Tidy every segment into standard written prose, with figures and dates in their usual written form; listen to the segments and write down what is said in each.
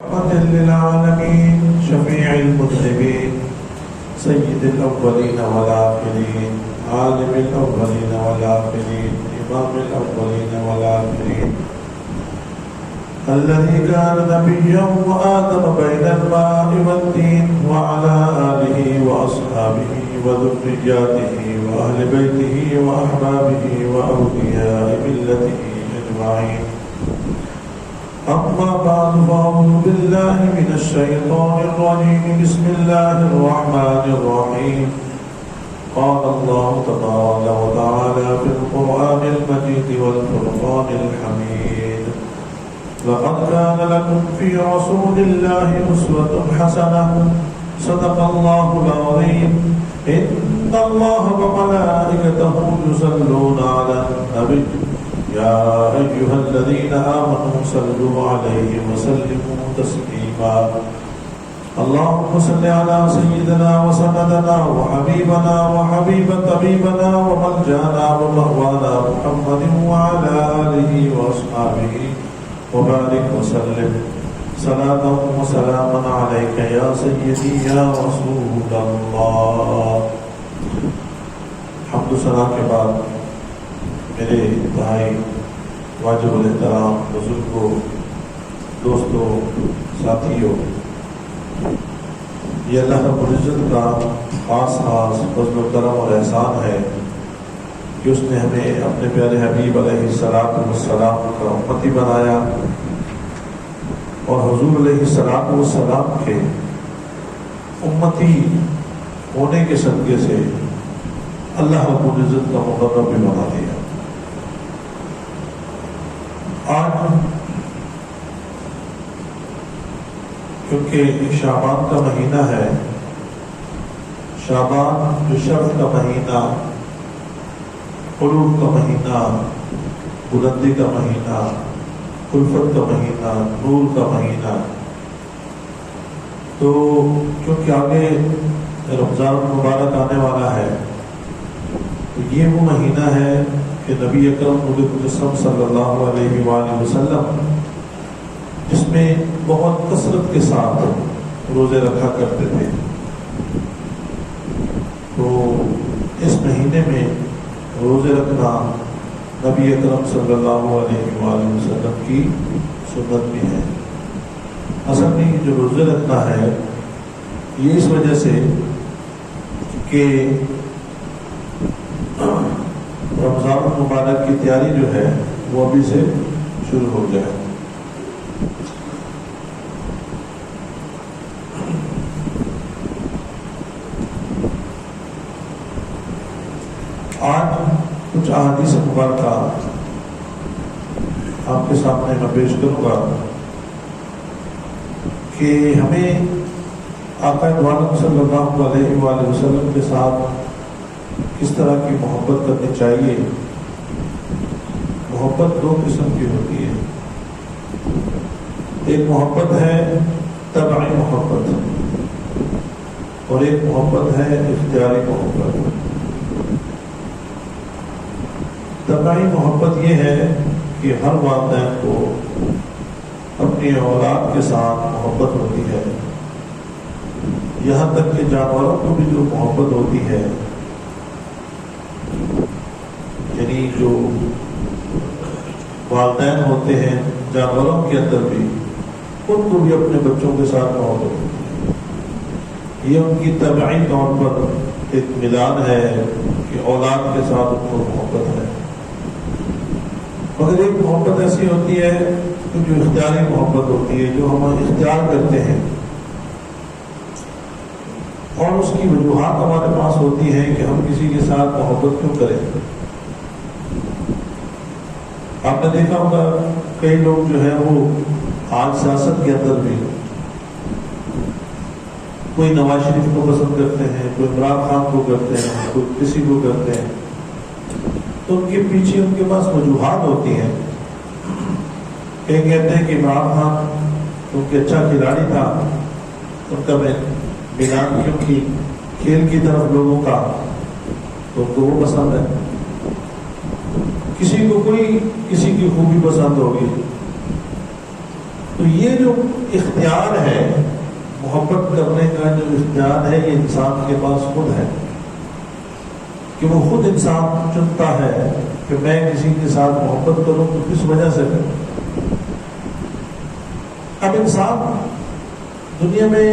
رحمة للعالمين شفيع المذنبين سيد الأولين والآخرين عالم الأولين والآخرين إمام الأولين والآخرين الذي كان نبيا وآدم بين الماء والدين وعلى آله وأصحابه وذرياته وأهل بيته وأحبابه وأولياء ملته أجمعين. أما بعد فأعوذ بالله من الشيطان الرجيم. بسم الله الرحمن الرحيم. قال الله تبارك وتعالى في القرآن المجيد والفرقان الحميد: لقد كان لكم في رسول الله أسوة حسنة. صدق الله العظيم. إن الله وملائكته يصلون على النبي يا أيها الذين آمنوا صلوا عليه وسلموا تسليما. اللهم صل على سيدنا وسندنا وحبيبنا وحبيب طبيبنا وملجأنا ومأوانا محمد وعلى آله وأصحابه وبارك وسلم صلاة وسلاما عليك يا سيدي يا رسول الله. حمد و ثنا کے بعد میرے بھائی واجب الاحترام بزرگوں، دوستوں، ساتھیوں، یہ اللہ رب العزت کا خاص فضل و کرم اور احسان ہے کہ اس نے ہمیں اپنے پیارے حبیب علیہ السلام کا امتی بنایا اور حضور علیہ السلام کے امتی ہونے کے صدقے سے اللہ رب العزت کا مقرب بھی بنا دیا. آج کیونکہ شعبان کا مہینہ ہے، شعبان جو شرف کا مہینہ، قلوب کا مہینہ، بلندی کا مہینہ، الفت کا مہینہ، نور کا مہینہ، تو کیونکہ آگے رمضان المبارک آنے والا ہے تو یہ وہ مہینہ ہے کہ نبی اکرم نور مجسم صلی اللہ علیہ وآلہ وسلم جس میں بہت کثرت کے ساتھ روزے رکھا کرتے تھے. تو اس مہینے میں روزے رکھنا نبی اکرم صلی اللہ علیہ وآلہ وسلم کی سنت بھی ہے. اصل میں جو روزے رکھنا ہے یہ اس وجہ سے کہ رمضان المبارک کی تیاری جو ہے وہ ابھی سے شروع ہو جائے. آج کچھ احادیث مبارکہ آپ کے سامنے میں پیش کروں گا کہ ہمیں آقا دو عالم صلی اللہ علیہ وآلہ وسلم کے ساتھ کس طرح کی محبت کرنی چاہیے. محبت دو قسم کی ہوتی ہے. ایک محبت ہے طبعی محبت اور ایک محبت ہے اختیاری محبت. طبعی محبت یہ ہے کہ ہر والدین کو اپنی اولاد کے ساتھ محبت ہوتی ہے، یہاں تک کہ جانوروں کو بھی جو محبت ہوتی ہے، یعنی جو والدین ہوتے ہیں جانوروں کے اندر بھی ان کو بھی اپنے بچوں کے ساتھ محبت ہوتی ہے. یہ ان کی طبعی طور پر ایک ملان ہے کہ اولاد کے ساتھ ان کو محبت ہے. مگر ایک محبت ایسی ہوتی ہے کہ جو اختیاری محبت ہوتی ہے، جو ہم اختیار کرتے ہیں اور اس کی وجوہات ہمارے پاس ہوتی ہیں کہ ہم کسی کے ساتھ محبت کیوں کریں. آپ نے دیکھا ہوگا کئی لوگ جو ہیں وہ آج سیاست کے اندر بھی کوئی نواز شریف کو پسند کرتے ہیں، کوئی عمران خان کو کرتے ہیں، کوئی کسی کو کرتے ہیں، تو ان کے پیچھے ان کے پاس وجوہات ہوتی ہیں. کئی کہتے ہیں کہ عمران خان کیونکہ اچھا کھلاڑی تھا، ان کا میدان کیونکہ کھیل کی طرف لوگوں کا تو ان کو وہ پسند ہے. کسی کو کوئی کسی کی خوبی پسند ہوگی، تو یہ جو اختیار ہے محبت کرنے کا، جو اختیار ہے یہ انسان کے پاس خود ہے، کہ وہ خود انسان چنتا ہے کہ میں کسی کے ساتھ محبت کروں تو کس وجہ سے کروں۔ اب انسان دنیا میں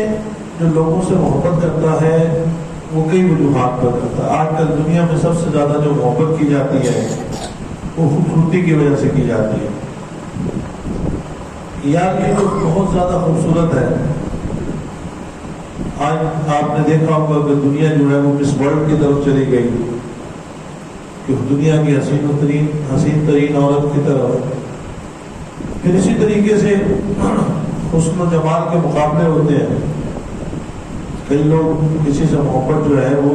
جو لوگوں سے محبت کرتا ہے وہ کئی وجوہات پر کرتا ہے۔ آج کل دنیا میں سب سے زیادہ جو محبت کی جاتی ہے وہ خوبصورتی کی وجہ سے کی جاتی ہے۔ یار یہ تو بہت زیادہ خوبصورت ہے۔ آج آپ نے دیکھا ہوگا کہ دنیا جو ہے وہ مس ورلڈ کی طرف چلی گئی، کہ دنیا کی حسین ترین عورت کی طرف۔ پھر اسی طریقے سے حسن و جمال کے مقابلے ہوتے ہیں، کئی لوگ کسی سے محبت جو ہے وہ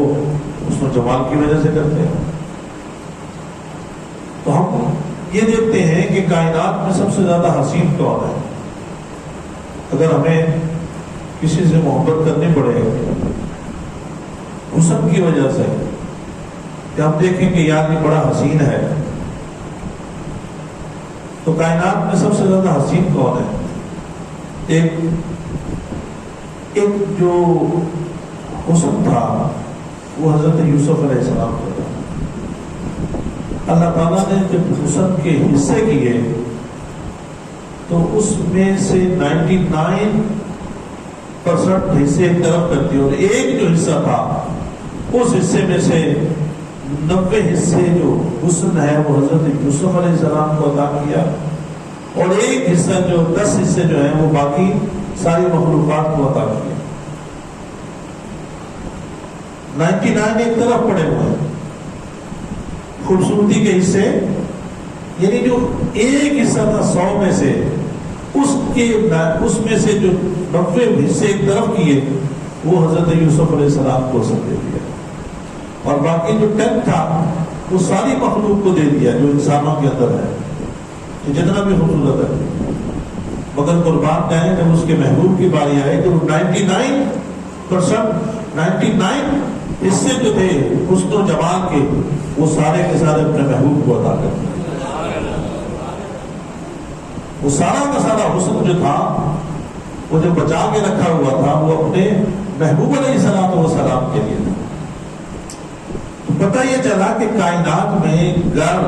حسن و جمال کی وجہ سے کرتے ہیں۔ تو ہم یہ دیکھتے ہیں کہ کائنات میں سب سے زیادہ حسین کون ہے۔ اگر ہمیں کسی سے محبت کرنی پڑے حسن کی وجہ سے، کہ ہم دیکھیں کہ یار یہ بڑا حسین ہے، تو کائنات میں سب سے زیادہ حسین کون ہے؟ ایک جو حسن تھا وہ حضرت یوسف علیہ السلام کا تھا۔ اللہ تعالیٰ نے جب حسن کے حصے کیے تو اس میں سے 99% حصے ایک طرف کر دیے، اور ایک جو حصہ تھا اس حصے میں سے 90 حصے جو حسن ہے وہ حضرت یوسف علیہ السلام کو عطا کیا، اور ایک حصہ جو 10 حصے جو ہیں وہ باقی ساری مخلوقات کو عطا کیا۔ 99 ایک طرف پڑے ہوئے ہیں خوبصورتی کے حصے، یعنی جو ایک حصہ تھا 100 میں سے، اس میں سے جو 90 حصے ایک طرف کیے وہ حضرت یوسف علیہ السلام کو حسن دے دیا، اور باقی جو 10 تھا وہ ساری مخلوق کو دے دیا جو انسانوں کے اندر ہے، کہ جتنا بھی خوبصورت ہے۔ مگر قربان جائیں جب اس کے محبوب کی باری آئی تو 99% حصے جو تھے حسن و جمال کے وہ سارے کے سارے اپنے محبوب کو عطا کر دیا۔ وہ سارا کا سارا حسن جو تھا وہ جو بچا کے رکھا ہوا تھا وہ اپنے محبوب علیہ السلام کے لیے تھا۔ تو پتہ یہ چلا کہ کائنات میں گھر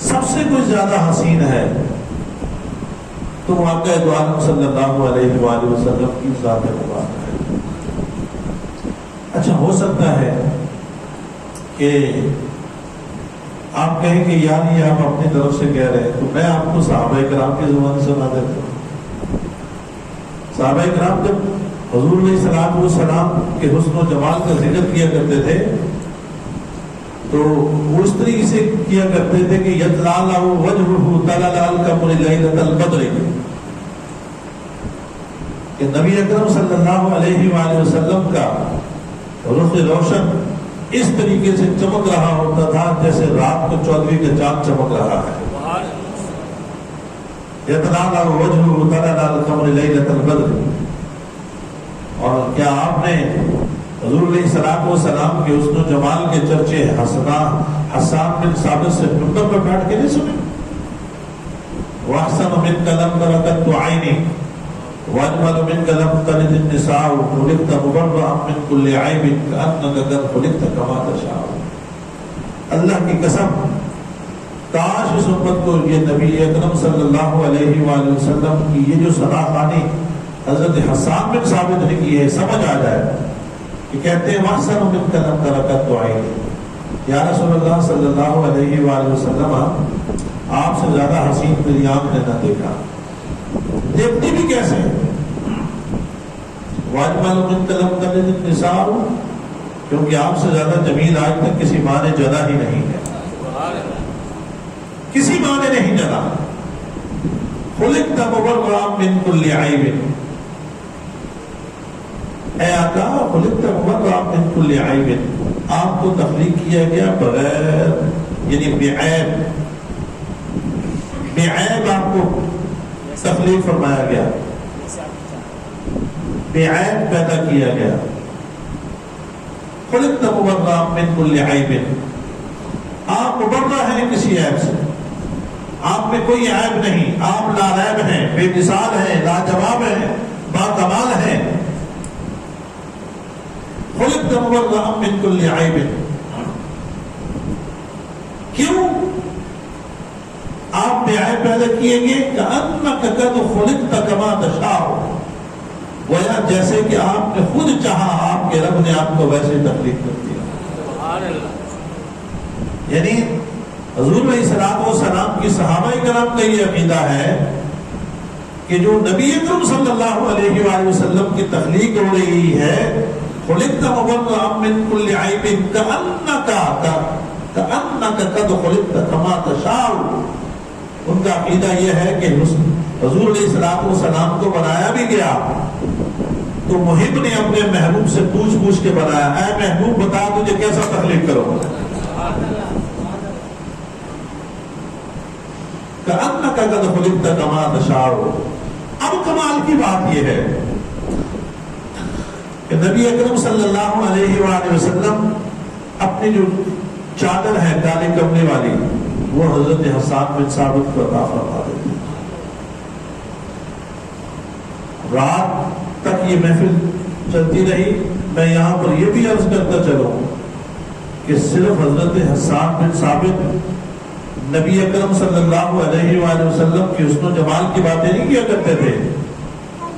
سب سے کچھ زیادہ حسین ہے تو واقعہ دو عالم صلی اللہ علیہ وآلہ وسلم کی ذات مبارک ہے۔ اچھا ہو سکتا ہے کہ آپ کہیں کہ یار یہ آپ اپنی طرف سے کہہ رہے ہیں، تو میں آپ کو صحابہ کرام کی زبان سے سنا دیتا ہوں۔ صحابہ کرام جب حضور علیہ السلام کے حسن و جمال کا ذکر کیا کرتے تھے تو وہ اس طریقے سے کیا کرتے تھے کہ یتلال وجہہ تلال کمر لیلۃ البدر، کہ نبی اکرم صلی اللہ علیہ وآلہ وسلم کا رخ روشن اس طریقے سے چمک رہا ہوتا تھا جیسے رات کو 14ویں کا چاند چمک رہا ہے۔ یتلال وجہہ تلال کمر لیلۃ البدر۔ اور کیا آپ نے حضور علیہ السلام کے حسن و جمال کے چرچے حسان بن ثابت سے منبر پر بیٹھ کے نہیں سنے؟ وَأَحْسَنُ مِنْكَ لَمْ تَرَ قَطُّ عَيْنِي وَأَجْمَلُ مِنْكَ لَمْ تَلِدِ النِّسَاءُ خُلِقْتَ مُبَرَّأً مِنْ كُلِّ عَيْبٍ كَأَنَّكَ قَدْ خُلِقْتَ كَمَا تَشَاءُ۔ اللہ کی قسم کاش اس امت کو یہ نبی اکرم صلی اللہ علیہ وآلہ وسلم کی یہ جو ثنا خوانی حضرت حسان بن ثابت نے کی ہے سمجھ آ جائے، کہ کہتے ہیں وَأَحْسَنُ مِنْكَ لَمْ تَرَ قَطُّ عَيْنِي، یا رسول اللہ صلی اللہ علیہ وآلہ وسلم آپ سے زیادہ حسین میری آنکھ نے نہ دیکھا۔ دیکھتی بھی کیسے؟ وَأَجْمَلُ مِنْكَ لَمْ تَلِدِ النِّسَاءُ، کیونکہ آپ سے زیادہ جمیل آج تک کسی ماں نے جلا ہی نہیں ہے، کسی ماں نے نہیں جلا۔ خُلِقْتَ مُبَرَّأً مِنْ كُلِّ عَيْبٍ، اے آقا خُلِقْتَ مُبَرَّأً مِنْ كُلِّ عَيْبٍ، آپ کو تخلیق کیا گیا بغیر یعنی بے عیب آپ کو تخلیق فرمایا گیا، بے عیب پیدا کیا گیا۔ خُلِقْتَ مُبَرَّأً مِنْ كُلِّ عَيْبٍ، آپ مبرّأ ہیں کسی عیب سے۔ آپ میں کوئی عیب نہیں، آپ لاریب ہیں، بے مثال ہیں، لاجواب ہیں، باکمال ہیں. خلقت مبرأ من کل عیب. کیوں آپ بے عیب پیدا کیے گئے؟ کأنک قد خلقت کما تشاء، گویا جیسے کہ آپ نے خود چاہا، آپ کے رب نے آپ کو ویسے تخلیق کر دیا. یعنی حضور علیہ الصلوۃ والسلام کی صحابہ کرام کا یہ عقیدہ ہے کہ جو نبی اکرم صلی اللہ علیہ وآلہ وسلم کی تخلیق ہو رہی ہے، خلقت مبرأ من کل عیب کأنک قد خلقت کما تشاء. ان کا عقیدہ یہ ہے کہ حضور علیہ الصلوۃ والسلام کو بنایا بھی گیا تو محب نے اپنے محبوب سے پوچھ کے بنایا، اے محبوب بتا تجھے کیسا تخلیق کرو. کأنک قد خلقت کما تشاء. اب کمال کی بات یہ ہے کہ نبی اکرم صلی اللہ علیہ وآلہ وسلم اپنی جو چادر ہے کالے کپڑے والی وہ حضرت حسان بن ثابت کو عطا فرما دیتے. رات تک یہ محفل چلتی رہی. میں یہاں پر یہ بھی عرض کرتا چلوں کہ صرف حضرت حسان بن ثابت نبی اکرم صلی اللہ علیہ وآلہ وسلم کی حسن و جمال کی باتیں نہیں کیا کرتے تھے،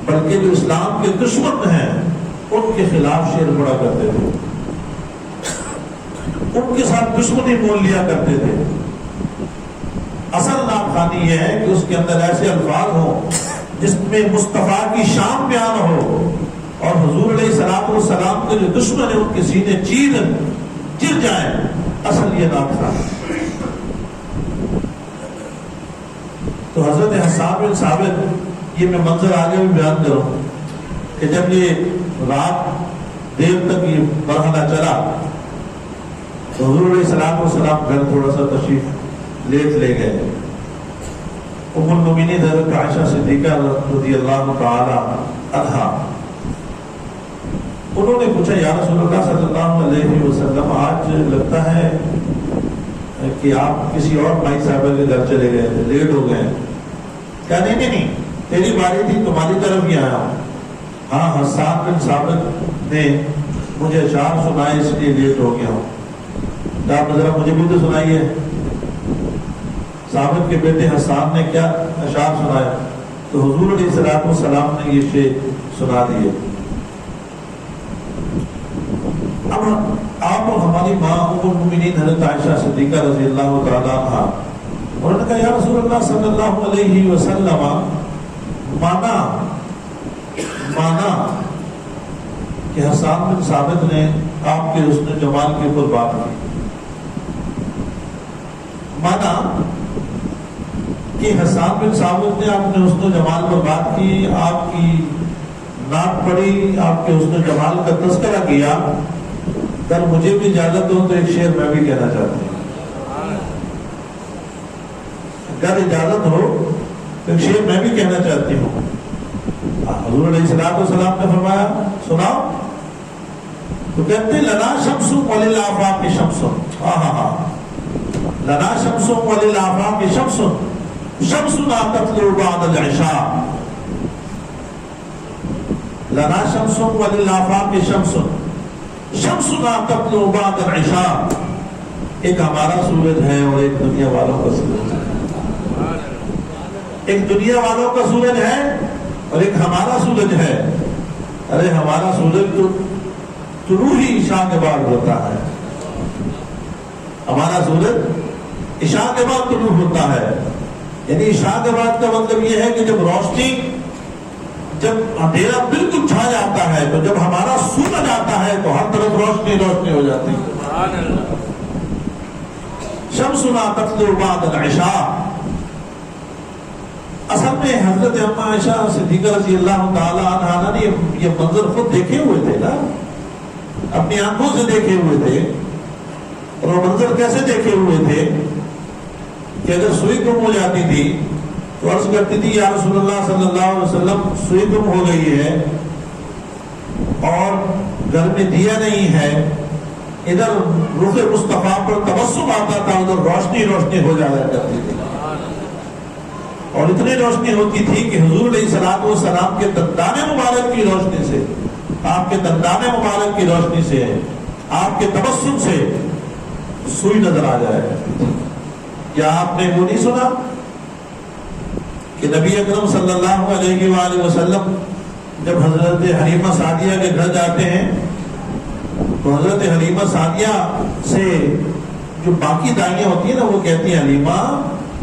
بلکہ جو اسلام کے دشمن ہیں ان کے خلاف شعر پڑا کرتے تھے، ان کے ساتھ دشمنی مول لیا کرتے تھے. اصل ناخوانی یہ ہے کہ اس کے اندر ایسے الفاظ ہوں جس میں مصطفیٰ کی شان بیان ہو اور حضور علیہ الصلوۃ والسلام کے جو دشمن ہیں ان کے سینے چیر جائیں. اصل یہ ناخوانی. تو حضرت حسان بن ثابت، یہ میں منظر آگے بھی بیان کروں کہ جب یہ رات دیر تک یہ مرحلہ چلا تو حضور علیہ الصلوۃ والسلام گھر تھوڑا سا تشریف لے گئے. ام المؤمنین حضرت عائشہ صدیقہ رضی اللہ تعالی عنہا، انہوں نے پوچھا یا رسول اللہ صلی اللہ علیہ وسلم آج لگتا ہے کہ آپ کسی اور مائی صاحبہ کے گھر چلے گئے تھے، لیٹ ہو گئے. کہا نہیں تیری باری تھی، تمہاری طرف ہی آیا ہوں. ہاں حسان بن ثابت نے مجھے اشعار سنائے اس لیے لیٹ ہو گیا ہوں. تو آپ ذرا مجھے بھی تو سنائیے. ثابت کے بیٹے حسان نے کیا اشعار سنایا تو حضور علیہ الصلوۃ والسلام نے یہ شعر سنا دیے. اب آپ اور ہماری ماں ام المؤمنین حضرت عائشہ صدیقہ رضی اللہ تعالی عنہا، انہوں نے کہا یا رسول اللہ صلی اللہ علیہ وسلم مانا کہ حسان بن ثابت نے آپ کے حسن جمال کے اوپر بات کی. مانا کہ حسان بن ثابت نے آپ نے حسن جمال پر بات کی، آپ کی نعت پڑھی، آپ کے حسن جمال کا تذکرہ کیا. اگر مجھے بھی اجازت ہو تو ایک شعر میں بھی کہنا چاہتا ہوں. اگر اجازت ہو تو ایک شعر میں بھی کہنا چاہتی ہوں. حضور علیہ الصلوۃ والسلام نے فرمایا سناؤ. تو کہتے لنا شمس وللآفاق شمس. لنا شمس وللآفاق شمس شمسنا تطلع بعد العشاء. لنا شمس وللآفاق شمس شمسنا تطلع بعد العشاء. ایک ہمارا سورج ہے اور ایک دنیا والوں کا سورج ہے. ایک دنیا والوں کا سورج ہے اور ایک ہمارا سورج ہے. ارے ہمارا سورج تو طلوع ہی عشاء کے بعد ہوتا ہے. ہمارا سورج عشاء کے بعد طلوع ہوتا ہے. یعنی عشاء کے بعد کا مطلب یہ ہے کہ جب روشنی، جب اندھیرا بالکل چھا جاتا ہے تو جب ہمارا سورج آتا ہے تو ہر طرف روشنی روشنی ہو جاتی ہے. شمسنا تطلع بعد العشاء. اصل میں حضرت اما عائشہ صدیقہ رضی اللہ تعالی عنہا نے یہ منظر خود دیکھے ہوئے تھے نا، اپنی آنکھوں سے دیکھے ہوئے تھے. اور وہ منظر کیسے دیکھے ہوئے تھے کہ اگر سوئی گم ہو جاتی تھی تو عرض کرتی تھی یا رسول اللہ صلی اللہ علیہ وسلم سوئی گم ہو گئی ہے اور گھر میں دیا نہیں ہے. ادھر رخ مصطفیٰ پر تبسم آتا تھا، ادھر روشنی روشنی ہو جایا کرتی تھی. اور اتنی روشنی ہوتی تھی کہ حضور علیہ الصلوۃ والسلام کے دندان مبارک کی روشنی سے، آپ کے دندان مبارک کی روشنی سے، آپ کے تبسم سے سوئی نظر آ جائے۔ کیا آپ نے وہ نہیں سنا کہ نبی اکرم صلی اللہ علیہ وآلہ وسلم جب حضرت حلیمہ سعدیہ کے گھر جاتے ہیں تو حضرت حلیمہ سعدیہ سے جو باقی دائیاں ہوتی ہیں نا، وہ کہتی ہیں حلیمہ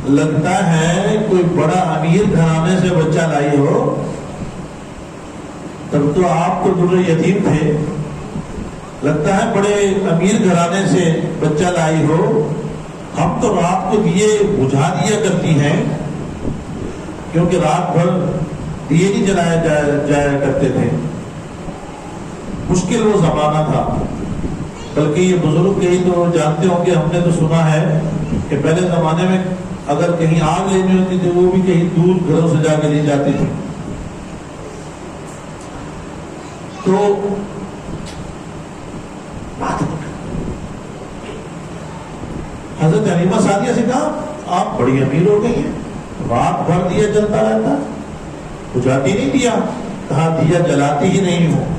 لگتا ہے کوئی بڑا امیر گھرانے سے بچہ لائی ہو، تب تو آپ تو در یتیم تھے، لگتا ہے بڑے امیر گھرانے سے بچہ لائی ہو، ہم تو رات کو دیے بجھا دیا کرتی ہیں، کیونکہ رات بھر دیے نہیں جلایا جایا کرتے تھے۔ مشکل وہ زمانہ تھا، بلکہ یہ بزرگ کہیں تو جانتے ہوں کہ ہم نے تو سنا ہے کہ پہلے زمانے میں اگر کہیں آگ لینی ہوتی تھی وہ بھی کہیں دور گھروں سے جا کے لی جاتی تھی۔ تو حضرت حلیمہ سعدیہ سے کہا آپ بڑی امیر ہو گئی ہیں، رات بھر دیا جلتا رہتا، بجھاتی نہیں دیا؟ کہا دیا جلاتی ہی نہیں ہوں،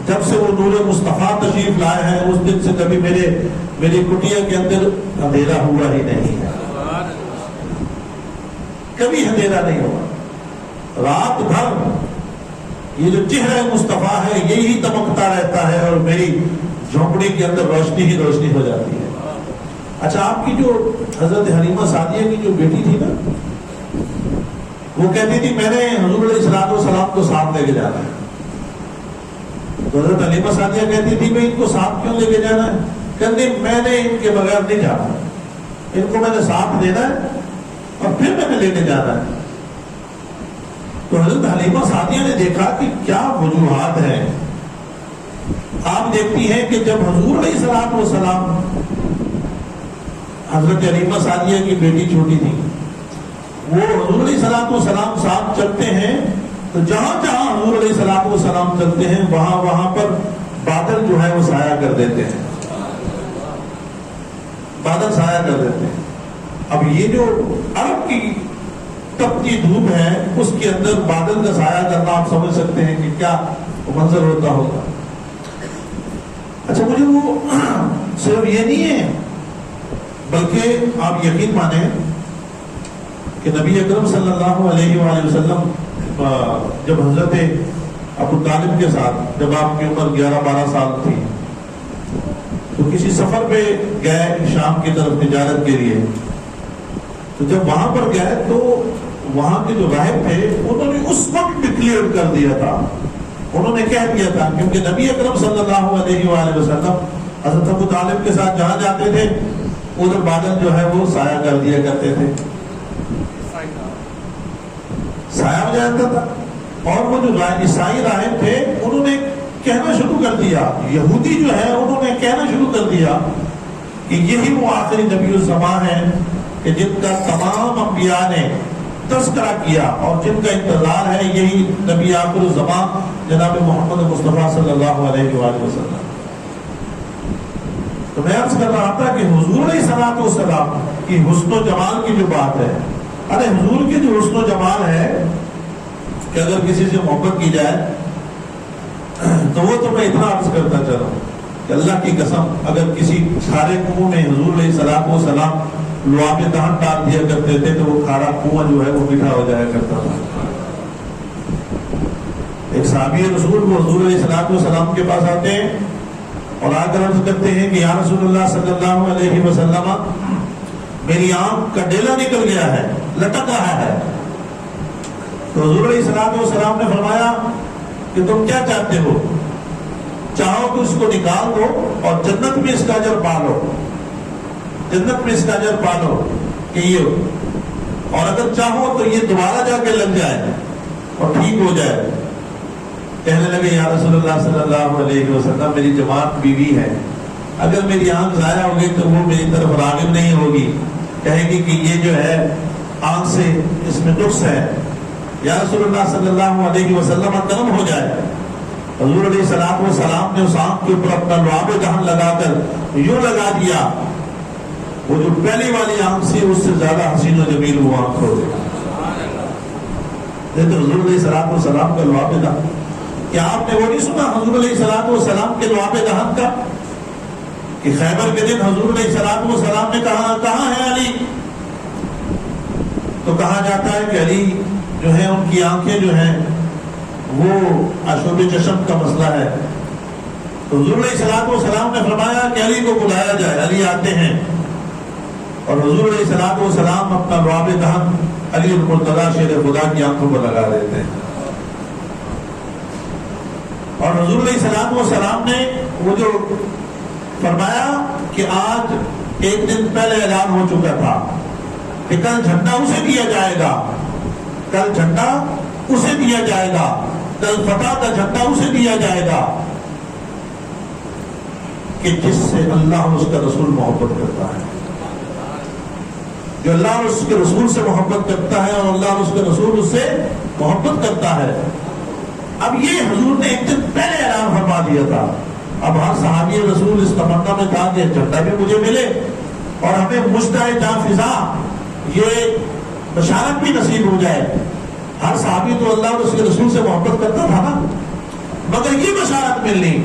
جب سے وہ نور مصطفیٰ تشریف لائے ہیں اس دن سے کبھی میری کٹیا کے اندر اندھیرا ہوا ہی نہیں ہے، کبھی اندھیرا نہیں ہوا، رات بھر یہ جو چہرہ مصطفیٰ ہے یہی چمکتا رہتا ہے اور میری جھونپڑی کے اندر روشنی ہی روشنی ہو جاتی ہے۔ اچھا، آپ کی جو حضرت حلیمہ سعدیہ کی جو بیٹی تھی نا، وہ کہتی تھی میں نے حضور علیہ الصلوۃ والسلام کو ساتھ لے کے جانا ہے، تو حضرت حلیمہ سعدیہ کہتی تھی میں ان کو ساتھ کیوں لے کے جانا ہے؟ کہتے میں نے ان کے بغیر نہیں جانا، ان کو میں نے ساتھ دینا ہے اور پھر میں نے لے کے جانا ہے۔ تو حضرت حلیمہ سعدیہ نے دیکھا کہ کیا وجوہات ہیں۔ آپ دیکھتی ہیں کہ جب حضور علیہ الصلوۃ والسلام، حضرت حلیمہ سعدیہ کی بیٹی چھوٹی تھی، وہ حضور علیہ الصلوۃ والسلام ساتھ چلتے ہیں تو جہاں جہاں حضور علیہ الصلوۃ والسلام چلتے ہیں وہاں پر بادل جو ہے وہ سایہ کر دیتے ہیں، بادل سایہ کر دیتے ہیں۔ اب یہ جو عرب کی تپتی دھوپ ہے اس کے اندر بادل کا سایہ کرنا آپ سمجھ سکتے ہیں کہ کیا منظر ہوتا ہوگا۔ اچھا، مجھے وہ صرف یہ نہیں ہے، بلکہ آپ یقین مانیں کہ نبی اکرم صلی اللہ علیہ وآلہ وسلم جب حضرت ابو طالب کے ساتھ، جب آپ کی عمر 11-12 سال تھی، تو کسی سفر پہ گئے شام کی طرف تجارت کے لیے، تو جب وہاں پر گئے تو وہاں کے جو راہب تھے انہوں نے اس وقت ڈکلیئر کر دیا تھا، انہوں نے کہہ دیا تھا، کیونکہ نبی اکرم صلی اللہ علیہ وآلہ وسلم حضرت ابو طالب کے ساتھ جہاں جاتے تھے ادھر بادل جو ہے وہ سایہ کر دیا کرتے تھے، سایہ ہو جاتا تھا۔ اور وہ جو عیسائی راہب تھے انہوں نے کہنا شروع کر دیا، یہودی جو ہے انہوں نے کہنا شروع کر دیا کہ یہی وہ آخری نبی الزمان ہے کہ جن کا تمام انبیاء نے تذکرہ کیا اور جن کا انتظار ہے، یہی نبی آخر الزمان جناب محمد مصطفیٰ صلی اللہ علیہ وآلہ وسلم۔ تو میں عرض کر رہا تھا کہ حضور علیہ الصلوۃ والسلام کی حسن و جمال کی جو بات ہے، ارے حضور کی جو حسن و جمال ہے کہ اگر کسی سے محبت کی جائے تو وہ تو میں اتنا عرض کرتا چلا کہ اللہ کی قسم اگر کسی کھارے کنویں میں حضور علیہ الصلوۃ والسلام لعاب دہن ڈال دیا کرتے تھے تو وہ کھارا کنواں جو ہے وہ میٹھا ہو جایا کرتا تھا۔ ایک صحابی رسول وہ حضور علیہ الصلوۃ والسلام کے پاس آتے ہیں اور آ کر عرض کرتے ہیں کہ یا رسول اللہ صلی اللہ علیہ وسلم، میری آنکھ کا ڈیلا نکل گیا ہے، لٹک رہا ہے۔ تو حضور علیہ الصلوۃ والسلام نے فرمایا کہ تم کیا چاہتے ہو؟ چاہو کہ اس کو نکال دو اور جنت میں اس کا اجر پالو، جنت میں اس کا اجر پالو کہ یہ، اور اگر چاہو تو یہ دوبارہ جا کے لگ جائے اور ٹھیک ہو جائے۔ کہنے لگے یا رسول اللہ صلی اللہ علیہ وسلم، میری جوان بیوی ہے، اگر میری آنکھ ضائع ہوگی تو وہ میری طرف راغب نہیں ہوگی، کہے گی کہ یہ جو ہے آنکھ سے اس میں نقص ہے، یا رسول اللہ صلی اللہ علیہ وسلم نرم ہو جائے۔ حضور علیہ الصلوۃ والسلام نے اس آنکھ کے اوپر اپنا لعاب دہن لگا کر یوں لگا دیا، وہ جو پہلی والی آنکھ سے اس سے زیادہ حسین و جمیل وہ آنکھ ہو گئی۔ یہ تو حضور علیہ السلام کا لعاب دہن. کیا آپ نے وہ نہیں سنا حضور علیہ السلام کے لعاب دہن کا کہ خیبر کے دن حضور علیہ السلام نے کہا کہاں ہے علی؟ تو کہا جاتا ہے کہ علی جو ہے ان کی آنکھیں جو ہیں وہ آشوب چشم کا مسئلہ ہے. تو حضور علیہ السلام نے فرمایا کہ علی کو بلایا جائے. علی آتے ہیں اور حضور علیہ السلام اپنا لعاب دہن علی المرتضیٰ شیر خدا کی آنکھوں پر لگا دیتے ہیں. اور حضور علیہ السلام نے وہ جو فرمایا کہ آج ایک دن پہلے اعلان ہو چکا تھا کہ کل جھنڈا اسے دیا جائے گا, کل جھنڈا اسے دیا جائے گا, کل فتح کا جھنڈا اسے دیا جائے گا کہ جس سے اللہ اور اس کا رسول محبت کرتا ہے. جو اللہ اور اس کے رسول سے محبت کرتا ہے اور اللہ اور اس کے رسول اس سے محبت کرتا ہے. اب یہ حضور نے ایک دن پہلے اعلان فرما دیا تھا. اب ہر صحابی رسول اس تمنا میں تھا کہ جھنڈا بھی مجھے ملے اور ہمیں مشتاق جاں فضا یہ بشارت بھی نصیب ہو جائے. ہر صحابی تو اللہ اور اس کے رسول سے محبت کرتا تھا نا, مگر یہ بشارت ملنی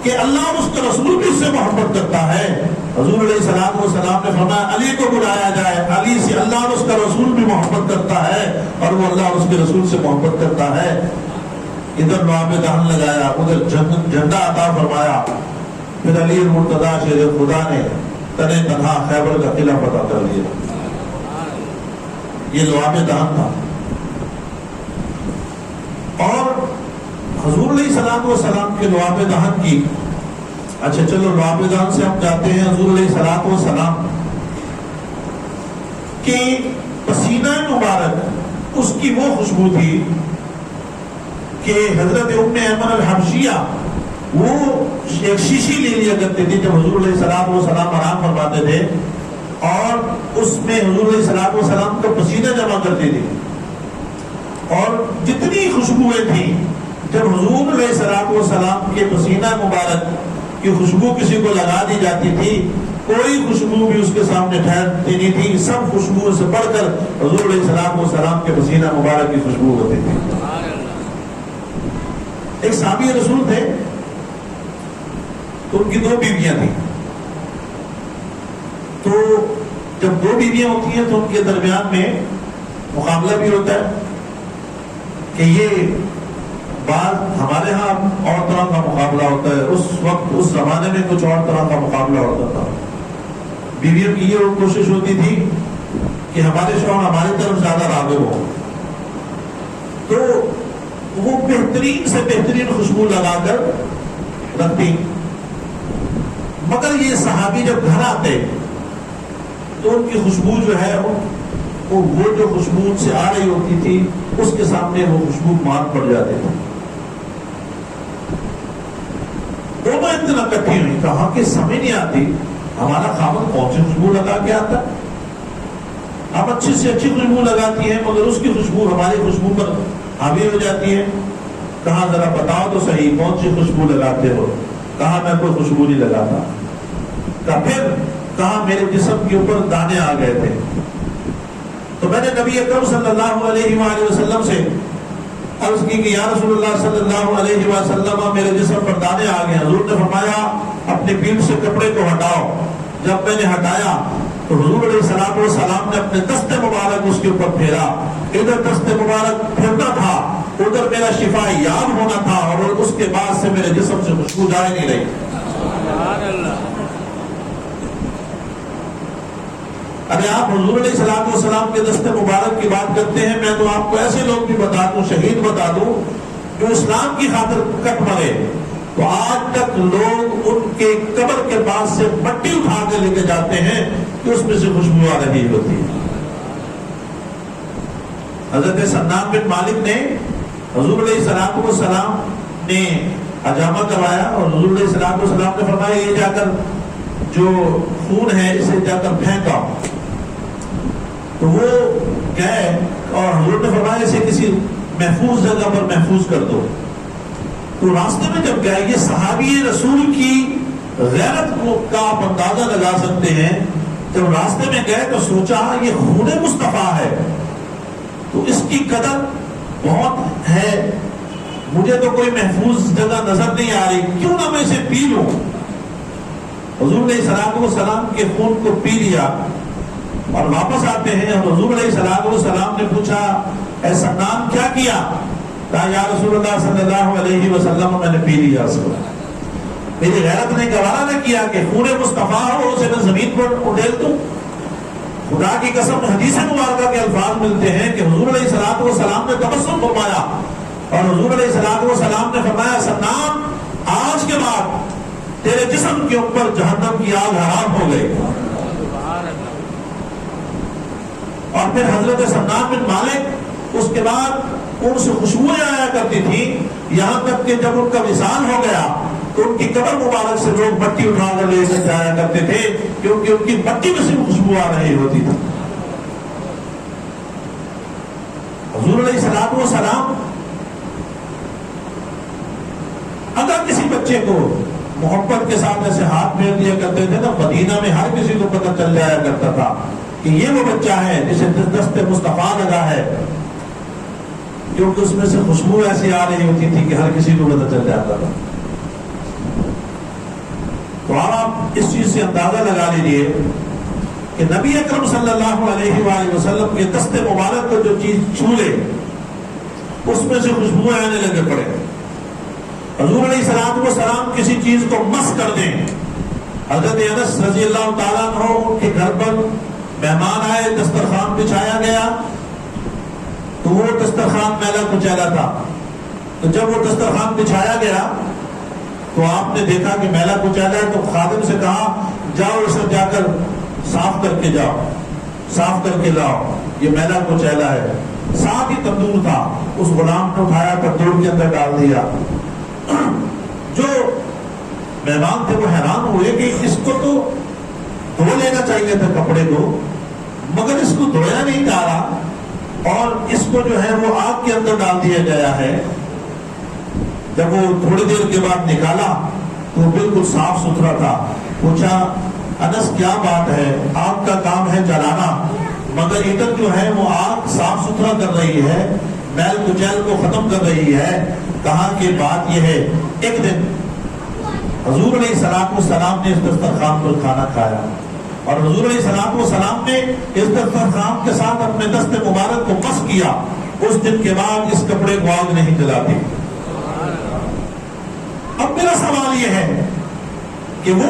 کہ اللہ اور اس کا رسول بھی اس سے محبت کرتا ہے. حضور علیہ السلام نے فرمایا علی کو بلایا جائے. علی سے اللہ اور اس کا رسول بھی محبت کرتا ہے اور وہ اللہ اور اس کے رسول سے محبت کرتا ہے. ادھر لعاب دہن لگایا, ادھر جھنڈا عطا فرمایا. پھر علی المرتضیٰ شیر خدا نے تنے تنہا خیبر کا قلعہ فتح کر لیا. یہ لعاب دہن تھا. اور حضور علیہ السلام کے لعاب دہن کی, اچھا چلو لعاب دہن سے ہم جاتے ہیں حضور علیہ السلام کہ پسینہ مبارک اس کی وہ خوشبو تھی کہ حضرت ام ایمن الحبشیہ وہ ایک شیشی لے لیا کرتے تھے جب حضور علیہ السلام آرام فرماتے تھے, اور اس میں حضور علیہ السلام کا پسینہ جمع کرتے تھے. اور جتنی خوشبوئیں تھیں جب حضور علیہ السلام کے پسینہ مبارک کی خوشبو کسی کو لگا دی جاتی تھی, کوئی خوشبو بھی اس کے سامنے ٹھہرتی نہیں تھی. سب خوشبو سے بڑھ کر حضور علیہ السلام کے پسینہ مبارک کی خوشبو ہوتی تھی. ایک صحابی رسول تھے تو ان کی 2 بیویاں تھیں. تو جب 2 بیویاں ہوتی ہیں تو ان کے درمیان میں مقابلہ بھی ہوتا ہے کہ یہ بعض ہمارے ہاں اور طرح کا مقابلہ ہوتا ہے, اس وقت اس زمانے میں کچھ اور طرح کا مقابلہ ہوتا تھا. بیویوں کی یہ کوشش ہوتی تھی کہ ہمارے شوہر ہماری طرف زیادہ راغب ہو, تو وہ بہترین سے بہترین خوشبو لگا کر رکھتی. مگر یہ صحابی جب گھر آتے تو ان کی خوشبو جو ہے وہ جو خوشبو ان سے آ رہی ہوتی تھی اس کے سامنے وہ خوشبو مان پڑ جاتے تھے. دونوں اتنا اکٹھی ہوئی, کہاں کہ سمجھ نہیں آتی ہمارا خاوند کون سی خوشبو لگا کے آتا. ہم اچھی سے اچھی خوشبو لگاتی ہیں مگر اس کی خوشبو ہماری خوشبو پر حاوی ہو جاتی ہے. کہاں ذرا بتاؤ تو صحیح کون سی خوشبو لگاتے ہو. کہا میں کوئی خوشبو نہیں لگاتا. پھر کہا میرے جسم کے اوپر دانے آ گئے تھے. تو میں نے نبی اکرم صلی اللہ علیہ وآلہ وسلم سے عرض کی کہ یا رسول اللہ صلی اللہ علیہ وسلم میرے جسم پر دانے آ گئے. حضور نے فرمایا اپنے پیٹھ سے کپڑے کو ہٹاؤ. جب میں نے ہٹایا تو حضور علیہ السلام نے اپنے دست مبارک اس کے اوپر پھیرا. ادھر دست مبارک پھرنا تھا, ادھر میرا شفا یاب ہونا تھا, اور اس کے بعد سے میرے جسم سے خوشبو جائے نہیں رہی. ارے آپ حضور علیہ السلام کے دست مبارک کی بات کرتے ہیں, میں تو آپ کو ایسے لوگ بھی بتا دوں, شہید بتا دوں جو اسلام کی خاطر کٹ مرے, تو آج تک لوگ ان کے قبر کے پاس سے مٹی اٹھا کے لے کے جاتے ہیں کہ اس میں سے خوشبو آ رہی ہوتی ہے. حضرت سنان بن مالک نے حضور علیہ السلام نے حجامہ کروایا اور حضور علیہ السلام نے فرمایا یہ جا کر جو خون ہے اسے جا کر پھینکا. تو وہ گئے اور حضور نے فرمایا اسے کسی محفوظ جگہ پر محفوظ کر دو. تو راستے میں جب گئے, یہ صحابی رسول کی غیرت کا آپ اندازہ لگا سکتے ہیں, جب راستے میں گئے تو سوچا یہ خون مصطفیٰ ہے. تو اس کی قدر بہت ہے. مجھے تو کوئی محفوظ جگہ نظر نہیں آ رہی، کیوں نہ میں اسے پی لوں. حضور علیہ الصلوۃ والسلام کے خون کو پی لیا اور واپس آتے ہیں. اور حضور علیہ الصلوۃ والسلام نے پوچھا اے سنان کیا کیا؟ کہا یا رسول اللہ صلی اللہ علیہ وسلم میں نے پی لیا اس کو. میری غیرت نے گوارا نہ کیا کہ خون مصطفیٰ ہو اسے میں زمین پر اڈیل دوں. خدا کی قسم حدیث مبارکہ کے الفاظ ملتے ہیں کہ حضور علیہ الصلوۃ والسلام نے تبسم فرمایا اور حضور علیہ الصلوۃ والسلام نے فرمایا سنان آج کے بعد تیرے جسم کے اوپر جہنم کی آگ حرام ہو گئی. اور پھر حضرت سنان بن مالک اس کے بعد ان سے خوشبوئیں آیا کرتی تھی، یہاں تک کہ جب ان کا وصال ہو گیا تو ان کی قبر مبارک سے لوگ مٹی اٹھا کر لے کر جایا کرتے تھے، کیونکہ ان کی مٹی میں سے خوشبو آ رہی ہوتی تھی. حضور علیہ الصلوۃ والسلام اگر کسی بچے کو محبت کے ساتھ ایسے ہاتھ پھیر دیا کرتے تھے نا، مدینہ میں ہر کسی کو پتہ چل جایا کرتا تھا کہ یہ وہ بچہ ہے جسے دست مصطفیٰ لگا ہے، کیونکہ اس میں سے خوشبو ایسی آ رہی ہوتی تھی کہ ہر کسی کو پتہ چل جاتا تھا. تو آپ اس چیز سے اندازہ لگا لیجیے کہ نبی اکرم صلی اللہ علیہ وآلہ وسلم کے دست مبارک کو جو چیز چھو لے اس میں سے خوشبوئیں آنے لگے پڑے. حضور علیہ الصلوۃ والسلام کسی چیز کو مس کر دیں. حضرت انس رضی اللہ تعالیٰ عنہ ان کے گھر پر مہمان آئے، دسترخوان بچھایا گیا تو وہ دسترخوان میلا کچیلا تھا. تو جب وہ دسترخوان بچھایا گیا تو آپ نے دیکھا کہ میلا کچیلا ہے، تو خادم سے کہا جاؤ اسے جا کر صاف کر کے جاؤ، صاف کر کے لاؤ، یہ میلا کچیلا ہے. ساتھ ہی تندور تھا، اس غلام نے اٹھایا تندور کے اندر ڈال دیا. جو مہمان تھے وہ حیران ہوئے کہ اس کو تو دھو لینا چاہیے تھا کپڑے کو، مگر اس کو دھویا نہیں جا رہا اور اس کو جو ہے وہ آگ کے اندر ڈال دیا گیا ہے. جب وہ تھوڑی دیر کے بعد نکالا تو بالکل صاف ستھرا تھا. پوچھا انس کیا بات ہے؟ آگ کا کام ہے جلانا، مگر ادھر جو ہے وہ آگ صاف ستھرا کر رہی ہے، میل کچیل کو ختم کر رہی ہے. کہا کہ بات یہ ہے ایک دن حضور علیہ الصلوۃ والسلام نے اس دسترخوان پر کھانا کھایا اور حضور علیہ الصلوۃ والسلام نے اس دسترخوان کے ساتھ اپنے دست مبارک کو مس کیا. اس دن کے بعد اس کپڑے کو آگ نہیں جلاتی. اب میرا سوال یہ ہے کہ وہ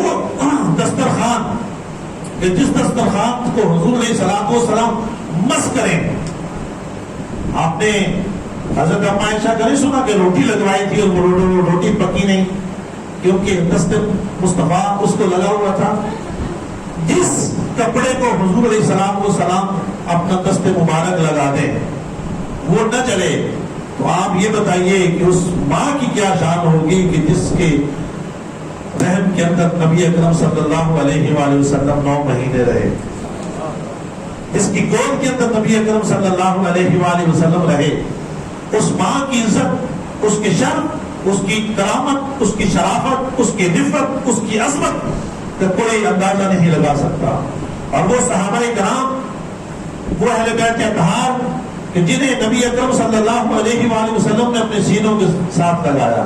دسترخوان کہ جس دسترخوان کو حضور علیہ الصلوۃ والسلام مس کریں، آپ نے حضرت اما عائشہ کا نہیں سنا کہ روٹی لگوائی تھی اور وہ روٹی پکی نہیں کیونکہ دست مصطفیٰ اس کو لگا ہوا تھا. جس کپڑے کو حضور علیہ السلام اپنا دست مبارک لگا دیں وہ نہ چلے، تو آپ یہ بتائیے کہ اس ماں کی کیا شان ہوگی کہ جس کے رحم کے اندر نبی اکرم صلی اللہ علیہ وآلہ وسلم 9 مہینے رہے، اس کی گود کے اندر نبی اکرم صلی اللہ علیہ وآلہ وسلم رہے. اس ماں کی عزت، اس کی شرف، اس کی کرامت، اس کی شرافت، اس کی رفت، اس کی عظمت کا کوئی اندازہ نہیں لگا سکتا. اور وہ صحابہ کرام، وہ اہل بیت اطہار کہ جنہیں نبی اکرم صلی اللہ علیہ وآلہ وسلم نے اپنے سینوں کے ساتھ لگایا،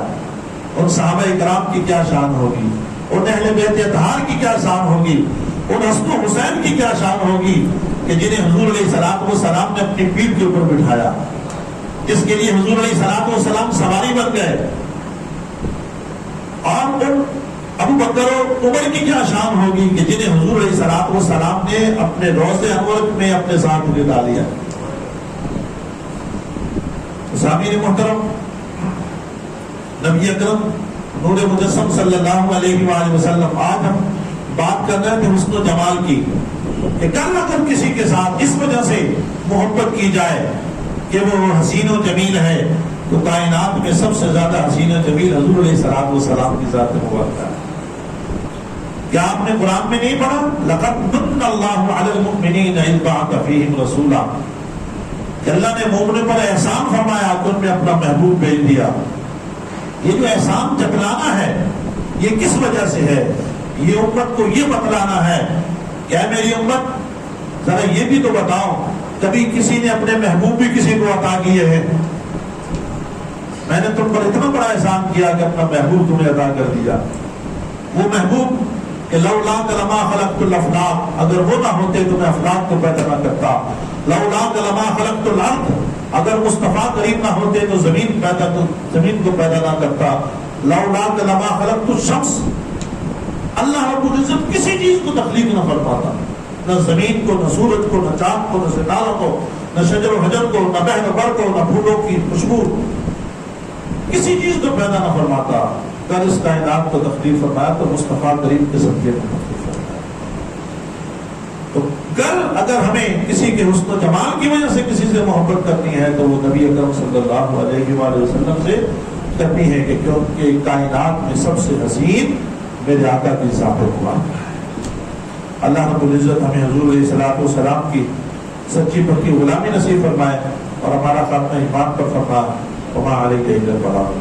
ان صحابہ کرام کی کیا شان ہوگی، ان اہل بیت اطہار کی کیا شان ہوگی، ان حسن و حسین کی کیا شان ہوگی کہ جنہیں حضور علیہ الصلوۃ والسلام نے اپنی پیٹھ کے اوپر بٹھایا، جس کے لیے حضور علیہ الصلوۃ والسلام سواری بن گئے. اور ان ابو بکر و عمر کی کیا شان ہوگی کہ جنہیں حضور علیہ الصلوۃ والسلام نے اپنے روضہ انور میں اپنے ساتھ بٹھا لیا. سامعین محترم، نبی اکرم نور مجسم صلی اللہ علیہ وآلہ وسلم، آج ہم بات کر رہے تھے حسن و جمال کی کہ کل نہ کل کسی کے ساتھ اس وجہ سے محبت کی جائے کہ وہ حسین و جمیل ہے، تو کائنات میں سب سے زیادہ حسین و جمیل حضور علیہ الصلوۃ والسلام کی ذات مبارکہ ہے. کیا آپ نے قرآن میں نہیں پڑھا لقد من اللہ علی المؤمنین اذ بعث فیہم رسولا، کہ اللہ نے مومنوں پر احسان فرمایا کہ ان میں اپنا محبوب بھیج دیا. یہ جو احسان جتلانا ہے یہ کس وجہ سے ہے؟ یہ امت کو یہ بتلانا ہے کہ اے میری امت ذرا یہ بھی تو بتاؤ کبھی کسی نے اپنے محبوب بھی کسی کو عطا کیے ہیں. میں نے تم پر اتنا بڑا احسان کیا کہ اپنا محبوب تمہیں عطا کر دیا. وہ محبوب کہ لولاک لما خلقت الافلاق، اگر وہ نہ ہوتے تو میں افلاق کو پیدا نہ کرتا. لولاک لما خلقت الارض، اگر مصطفیٰ کریم نہ ہوتے تو زمین کو پیدا نہ کرتا. لولاک لما خلقت الشمس، اللہ رب العزت کسی چیز کو تخلیق نہ فرماتا، نہ زمین کو، نہ سورج کو، نہ چاند کو، نہ ستاروں کو، نہ شجر و حجر کو، نہ بحر و بر کو، نہ پھولوں کی خوشبو، کسی چیز کو پیدا نہ فرماتا. کل اس کائنات کو تخلیق فرمایا تو مصطفیٰ کریم کے صدقے میں تخلیق فرمایا. تو کل اگر ہمیں کسی کے حسن و جمال کی وجہ سے کسی سے محبت کرنی ہے تو وہ نبی اکرم صلی اللہ علیہ وآلہ وسلم سے کرنی ہے، کہ کیونکہ کائنات میں سب سے حسین میرے آقا کی ذات ہوا. اللہ رب العزت ہمیں حضور علیہ الصلوۃ والسلام کی سچی پکی غلامی نصیب فرمائے اور ہمارا خاتمہ ایمان پر فرمائے. وما علیک الا البلاغ.